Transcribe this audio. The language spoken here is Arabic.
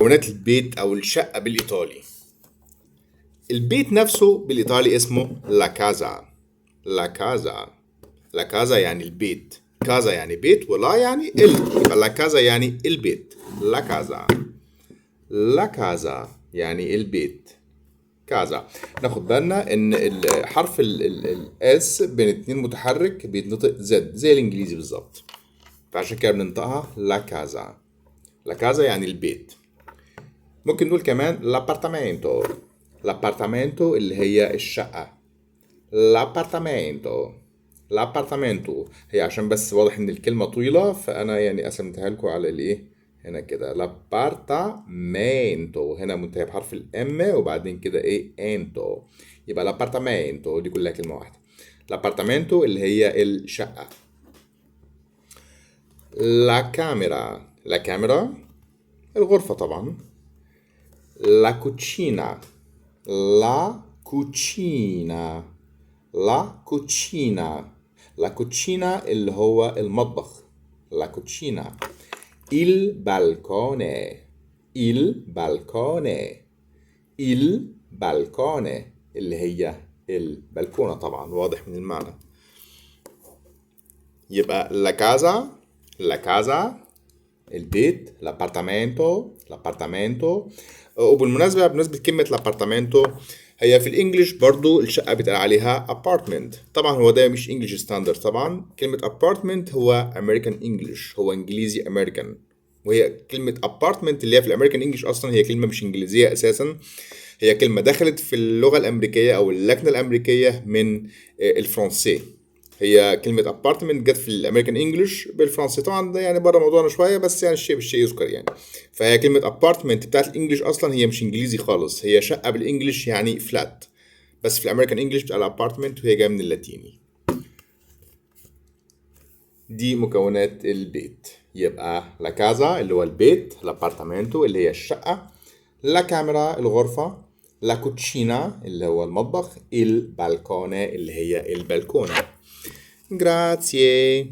مكونات البيت أو الشقة بالإيطالي. البيت نفسه بالإيطالي اسمه لا كازا. لا كازا. لا كازا يعني البيت. كازا يعني بيت ولا يعني يبقى لا كازا يعني البيت. لا كازا. لا كازا يعني البيت. كازا. ناخد بالنا ان حرف الاس بين اتنين متحرك بيتنطق زد زي الانجليزي بالظبط، فعشان كده بننطقها لا كازا. لا كازا يعني البيت. ممكن نقول كمان لابارتامنتو. لابارتامنتو اللي هي الشقة. لابارتامنتو. لابارتامنتو هي عشان بس واضح ان الكلمة طويلة، فانا يعني قسمتها لكم على الايه هنا كده. لابارتامنتو هنا منتهي بحرف الام وبعدين كده ايه انتو، يبقى لابارتامنتو دي كلها كلمة واحدة. لابارتامنتو اللي هي الشقة. لا كاميرا. لا كاميرا الغرفة طبعا. لا كوتشينا. لا كوتشينا. لا كوتشينا. لا كوتشينا اللي هو المطبخ. لا كوتشينا. il balcone. il balcone. il balcone اللي هي البلكونة طبعا واضح من المعنى. يبقى la casa. la casa البيت. l'appartamento. l'appartamento. وبالمناسبة بمناسبة كلمة l'appartamento، هي في الانجليش برضو الشقة بيتقال عليها apartment. طبعا هو ده مش انجليش ستاندرد، طبعا كلمة apartment هو امريكان انجليش، هو انجليزي امريكان، وهي كلمة apartment اللي هي في الامريكان انجليش اصلا هي كلمة مش انجليزية اساسا، هي كلمة دخلت في اللغة الامريكية او اللكنة الامريكية من الفرنسي. هي كلمة ابارتمنت جت في الامريكان انجلش بالفرنسي، طبعا ده يعني بره موضوعنا شوية بس يعني الشيء بالشيء يذكر يعني. فهي كلمة ابارتمنت بتاعت الانجليش اصلا هي مش انجليزي خالص، هي شقة بالانجلش يعني فلات، بس في الامريكان انجلش بتاع الابارتمنت وهي جاية من اللاتيني. دي مكونات البيت. يبقى لا كازا اللي هو البيت، الابارتامنتو اللي هي الشقة، لا كاميرا الغرفة، لا كوتشينا اللي هو المطبخ، البالكونة اللي هي البلكونة. Grazie.